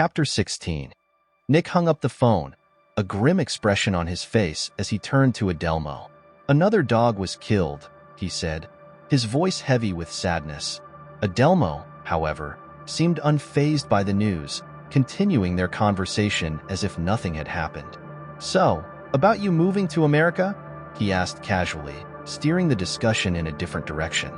Chapter 16. Nick hung up the phone, a grim expression on his face as he turned to Adelmo. "Another dog was killed," he said, his voice heavy with sadness. Adelmo, however, seemed unfazed by the news, continuing their conversation as if nothing had happened. "So, about you moving to America?" he asked casually, steering the discussion in a different direction.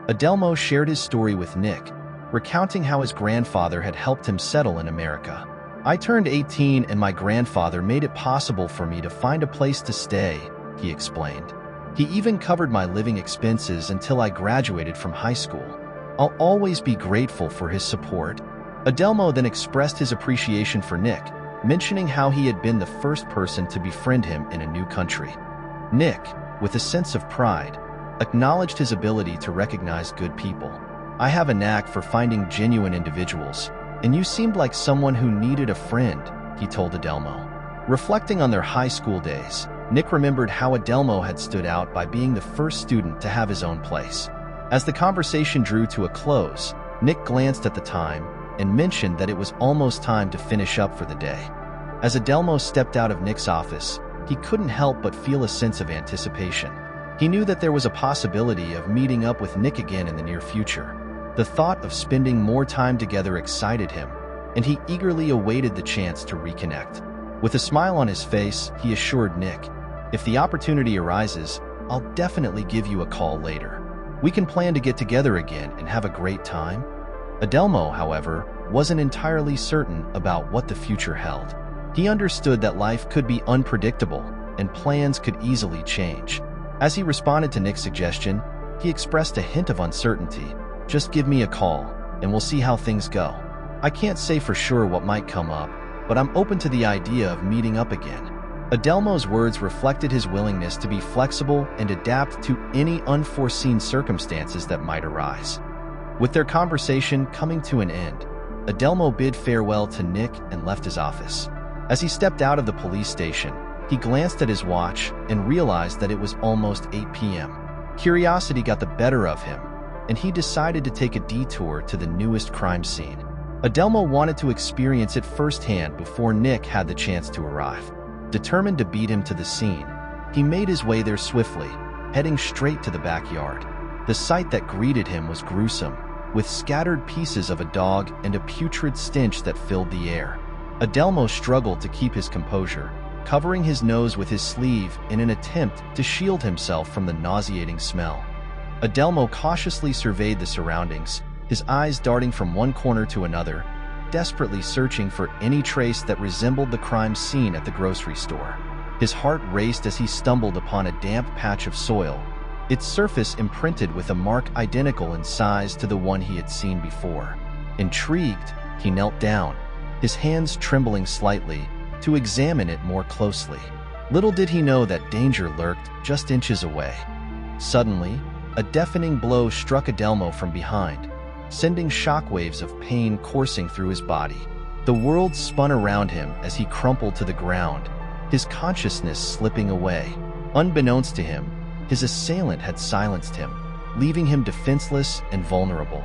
Adelmo shared his story with Nick, recounting how his grandfather had helped him settle in America. "I turned 18 and my grandfather made it possible for me to find a place to stay," he explained. "He even covered my living expenses until I graduated from high school. I'll always be grateful for his support." Adelmo then expressed his appreciation for Nick, mentioning how he had been the first person to befriend him in a new country. Nick, with a sense of pride, acknowledged his ability to recognize good people. "I have a knack for finding genuine individuals, and you seemed like someone who needed a friend," he told Adelmo. Reflecting on their high school days, Nick remembered how Adelmo had stood out by being the first student to have his own place. As the conversation drew to a close, Nick glanced at the time and mentioned that it was almost time to finish up for the day. As Adelmo stepped out of Nick's office, he couldn't help but feel a sense of anticipation. He knew that there was a possibility of meeting up with Nick again in the near future. The thought of spending more time together excited him, and he eagerly awaited the chance to reconnect. With a smile on his face, he assured Nick, "If the opportunity arises, I'll definitely give you a call later. We can plan to get together again and have a great time." Adelmo, however, wasn't entirely certain about what the future held. He understood that life could be unpredictable and plans could easily change. As he responded to Nick's suggestion, he expressed a hint of uncertainty. "Just give me a call, and we'll see how things go. I can't say for sure what might come up, but I'm open to the idea of meeting up again." Adelmo's words reflected his willingness to be flexible and adapt to any unforeseen circumstances that might arise. With their conversation coming to an end, Adelmo bid farewell to Nick and left his office. As he stepped out of the police station, he glanced at his watch and realized that it was almost 8 p.m. Curiosity got the better of him, and he decided to take a detour to the newest crime scene. Adelmo wanted to experience it firsthand before Nick had the chance to arrive. Determined to beat him to the scene, he made his way there swiftly, heading straight to the backyard. The sight that greeted him was gruesome, with scattered pieces of a dog and a putrid stench that filled the air. Adelmo struggled to keep his composure, covering his nose with his sleeve in an attempt to shield himself from the nauseating smell. Adelmo cautiously surveyed the surroundings, his eyes darting from one corner to another, desperately searching for any trace that resembled the crime scene at the grocery store. His heart raced as he stumbled upon a damp patch of soil, its surface imprinted with a mark identical in size to the one he had seen before. Intrigued, he knelt down, his hands trembling slightly, to examine it more closely. Little did he know that danger lurked just inches away. Suddenly, a deafening blow struck Adelmo from behind, sending shockwaves of pain coursing through his body. The world spun around him as he crumpled to the ground, his consciousness slipping away. Unbeknownst to him, his assailant had silenced him, leaving him defenseless and vulnerable.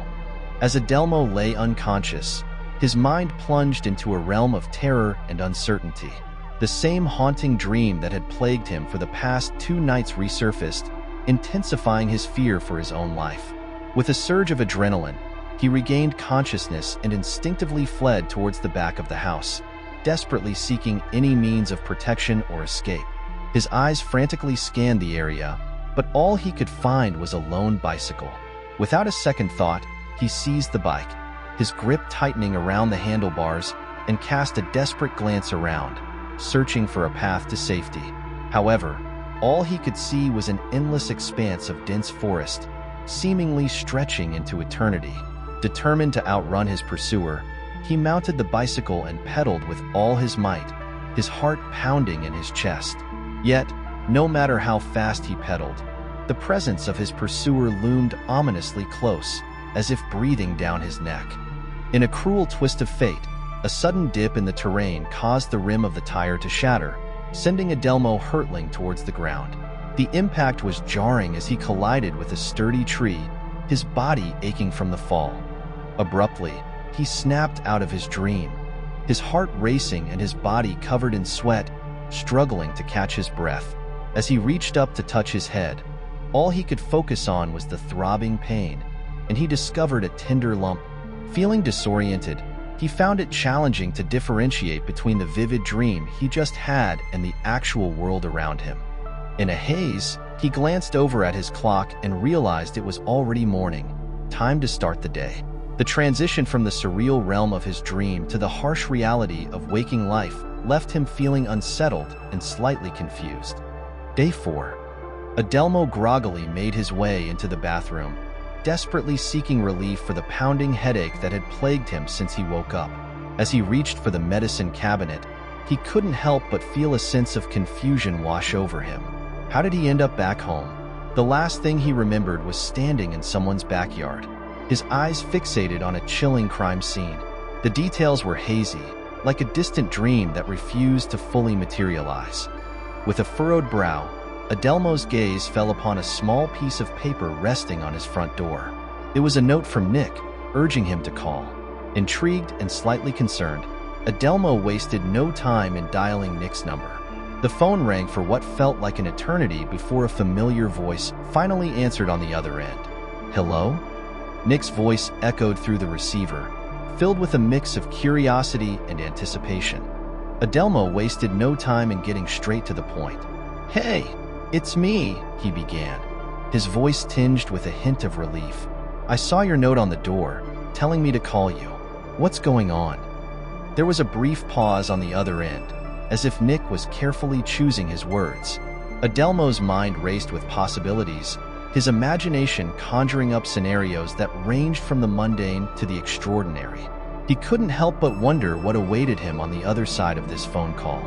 As Adelmo lay unconscious, his mind plunged into a realm of terror and uncertainty. The same haunting dream that had plagued him for the past 2 nights resurfaced, intensifying his fear for his own life. With a surge of adrenaline, he regained consciousness and instinctively fled towards the back of the house, desperately seeking any means of protection or escape. His eyes frantically scanned the area, but all he could find was a lone bicycle. Without a second thought, he seized the bike, his grip tightening around the handlebars, and cast a desperate glance around, searching for a path to safety. However, all he could see was an endless expanse of dense forest, seemingly stretching into eternity. Determined to outrun his pursuer, he mounted the bicycle and pedaled with all his might, his heart pounding in his chest. Yet, no matter how fast he pedaled, the presence of his pursuer loomed ominously close, as if breathing down his neck. In a cruel twist of fate, a sudden dip in the terrain caused the rim of the tire to shatter, sending Adelmo hurtling towards the ground. The impact was jarring as he collided with a sturdy tree, his body aching from the fall. Abruptly, he snapped out of his dream. his heart racing and his body covered in sweat, struggling to catch his breath. As he reached up to touch his head, all he could focus on was the throbbing pain, and he discovered a tender lump. Feeling disoriented, he found it challenging to differentiate between the vivid dream he just had and the actual world around him. In a haze, he glanced over at his clock and realized it was already morning, time to start the day. The transition from the surreal realm of his dream to the harsh reality of waking life left him feeling unsettled and slightly confused. Day 4. Adelmo groggily made his way into the bathroom, desperately seeking relief for the pounding headache that had plagued him since he woke up. As he reached for the medicine cabinet, he couldn't help but feel a sense of confusion wash over him. How did he end up back home? The last thing he remembered was standing in someone's backyard, his eyes fixated on a chilling crime scene. The details were hazy, like a distant dream that refused to fully materialize. With a furrowed brow, Adelmo's gaze fell upon a small piece of paper resting on his front door. It was a note from Nick, urging him to call. Intrigued and slightly concerned, Adelmo wasted no time in dialing Nick's number. The phone rang for what felt like an eternity before a familiar voice finally answered on the other end. "Hello?" Nick's voice echoed through the receiver, filled with a mix of curiosity and anticipation. Adelmo wasted no time in getting straight to the point. "Hey, it's me," he began, his voice tinged with a hint of relief. "I saw your note on the door, telling me to call you. What's going on?" There was a brief pause on the other end, as if Nick was carefully choosing his words. Adelmo's mind raced with possibilities, his imagination conjuring up scenarios that ranged from the mundane to the extraordinary. He couldn't help but wonder what awaited him on the other side of this phone call.